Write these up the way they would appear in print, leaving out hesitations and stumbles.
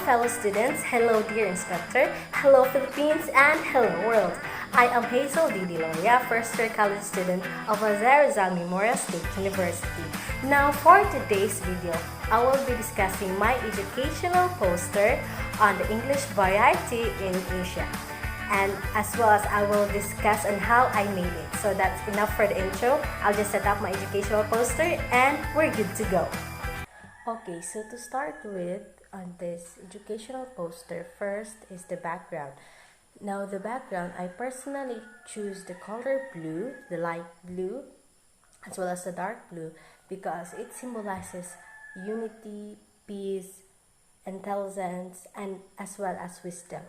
fellow students, hello dear instructor, hello Philippines, and hello world. I am Hazel D. Diloria, first year college student of Jose Rizal Memorial State University. Now for today's video, I will be discussing my educational poster on the English variety in Asia. And as well as I will discuss on how I made it. So that's enough for the intro. I'll just set up my educational poster and we're good to go. Okay, so to start with, on this educational poster, first is the background. Now the background, I personally choose the color blue, the light blue, as well as the dark blue, because it symbolizes unity, peace, intelligence, and as well as wisdom.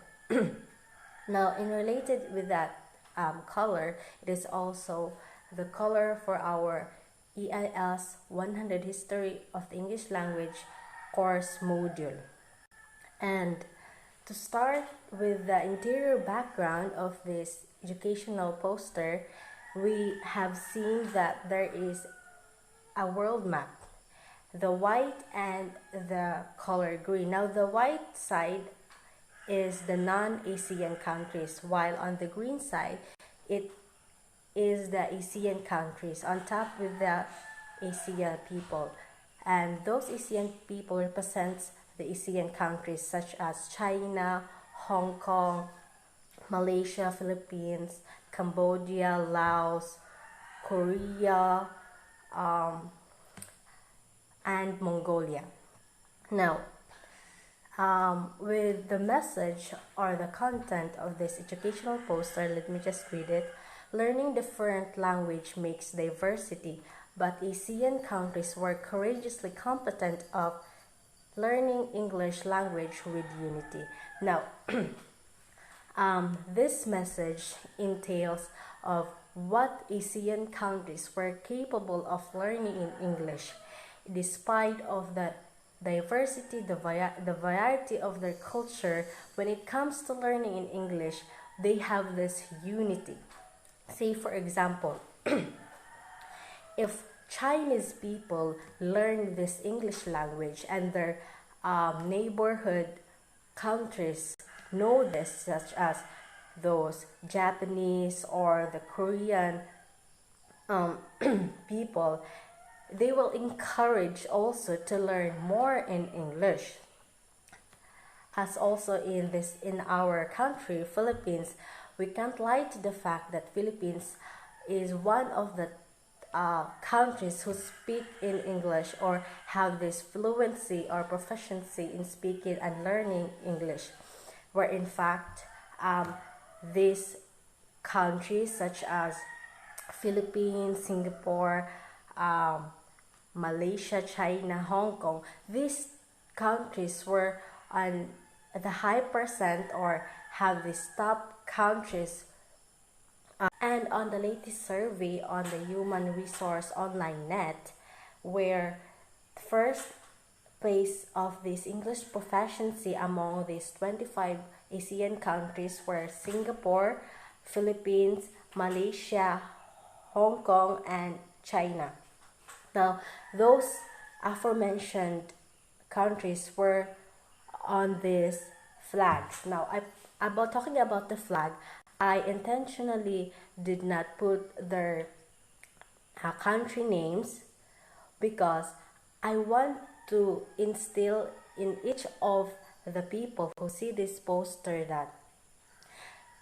Now, in related with that color, it is also the color for our EIS 100 History of the English Language course module. And to start with the interior background of this educational poster, we have seen that there is a world map, the white and the color green. Now the white side is the non-ASEAN countries, while on the green side it is the ASEAN countries on top with the ASEAN people, and those ASEAN people represents the ASEAN countries such as China, Hong Kong, Malaysia, Philippines, Cambodia, Laos, Korea, and Mongolia. Now with the message or the content of this educational poster, let me just read it. Learning different language makes diversity, but ASEAN countries were courageously competent of learning English language with unity. Now, this message entails of what ASEAN countries were capable of learning in English, despite of the diversity, the variety of their culture. When it comes to learning in English, they have this unity. Say for example, if Chinese people learn this English language and their neighborhood countries know this, such as those Japanese or the Korean people, they will encourage also to learn more in English. As also in our country, Philippines, we can't lie to the fact that Philippines is one of the countries who speak in English or have this fluency or proficiency in speaking and learning English, where in fact these countries such as Philippines, Singapore, Malaysia, China, Hong Kong, these countries were on the high percent or have these top countries. And on the latest survey on the Human Resource Online Net, where first place of this English proficiency among these 25 ASEAN countries were Singapore, Philippines, Malaysia, Hong Kong, and China. Now, those aforementioned countries were on these flags. Now, about talking about the flag, I intentionally did not put their country names because I want to instill in each of the people who see this poster that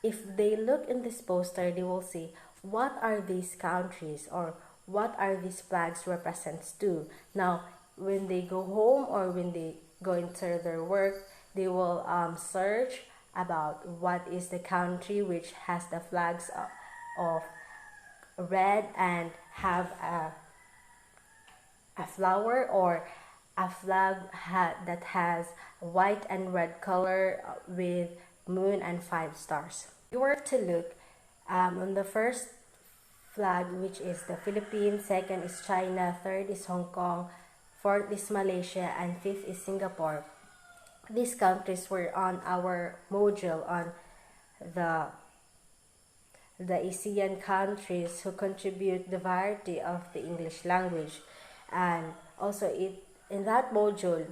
if they look in this poster, they will see what are these countries or what are these flags represents to. Now, when they go home or when they go into their work, they will search about what is the country which has the flags of red and have a flower, or a flag that has white and red color with moon and 5 stars. If you were to look on the first flag, which is the Philippines, second is China, third is Hong Kong, fourth is Malaysia, and fifth is Singapore. These countries were on our module on the ASEAN countries who contribute the variety of the English language. And also in that module,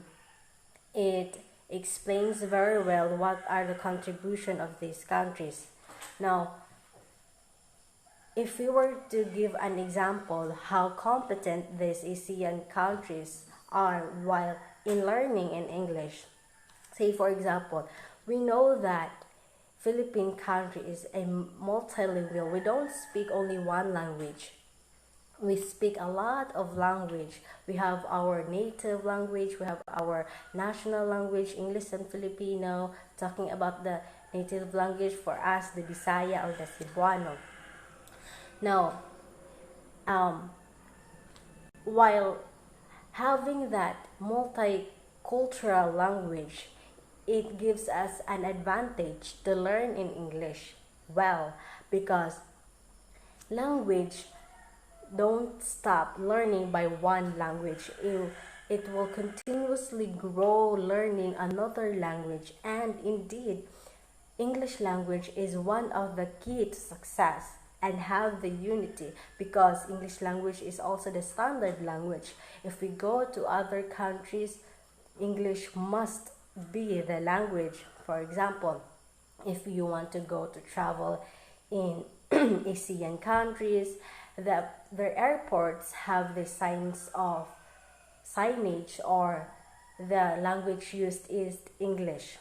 it explains very well what are the contribution of these countries. Now, if we were to give an example how competent these ASEAN countries are while in learning in English, say for example, we know that Philippine country is a multilingual. We don't speak only one language. We speak a lot of language. We have our native language, we have our national language, English and Filipino, talking about the native language for us, the Bisaya or the Cebuano. Now, while having that multicultural language, it gives us an advantage to learn in English well, because language don't stop learning by one language. It will continuously grow learning another language, and indeed English language is one of the key to success and have the unity, because English language is also the standard language. If we go to other countries, English must be the language. For example, if you want to go to travel in ASEAN countries, their airports have the signage, or the language used is English.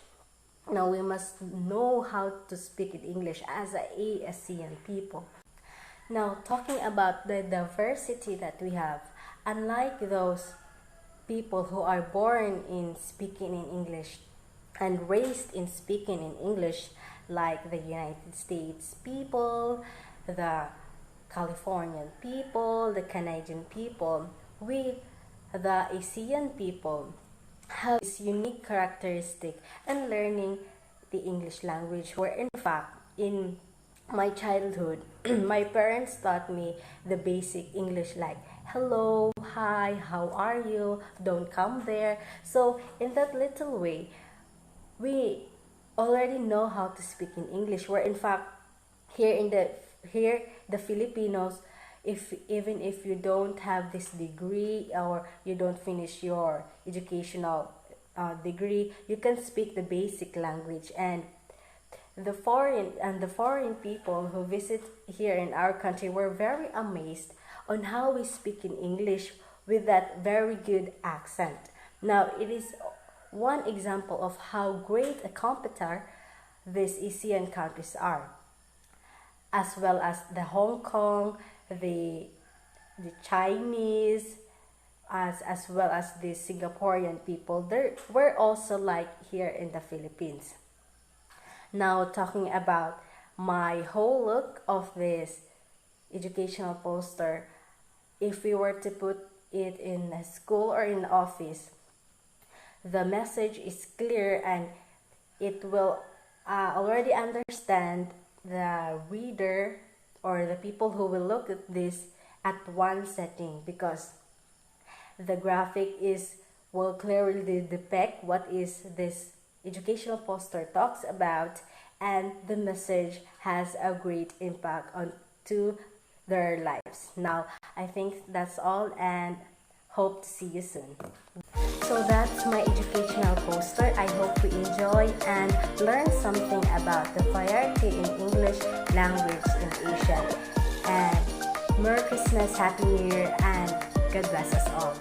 Now we must know how to speak in English as a ASEAN people. Now, talking about the diversity that we have, unlike those people who are born in speaking in English and raised in speaking in English, like the United States people, the Californian people, the Canadian people, we, the ASEAN people, have this unique characteristic in learning the English language, where in fact in my childhood my parents taught me the basic English like hello, hi, how are you, don't come there. So in that little way we already know how to speak in English, where in fact here the Filipinos, even if you don't have this degree or you don't finish your educational degree, you can speak the basic language. And the foreign people who visit here in our country were very amazed on how we speak in English with that very good accent. Now, it is one example of how great a competitor these ASEAN countries are, as well as the Hong Kong, the Chinese, as well as the Singaporean people. They were also like here in the Philippines. Now, talking about my whole look of this educational poster, if we were to put it in a school or in office, the message is clear and it will already understand the reader or the people who will look at this at one setting, because the graphic will clearly depict what is this educational poster talks about, and the message has a great impact on to their lives. Now, I think that's all, and hope to see you soon. So that's my educational poster. I hope we enjoy and learn something about the variety in English language in Asia. And Merry Christmas, Happy New Year, and God bless us all.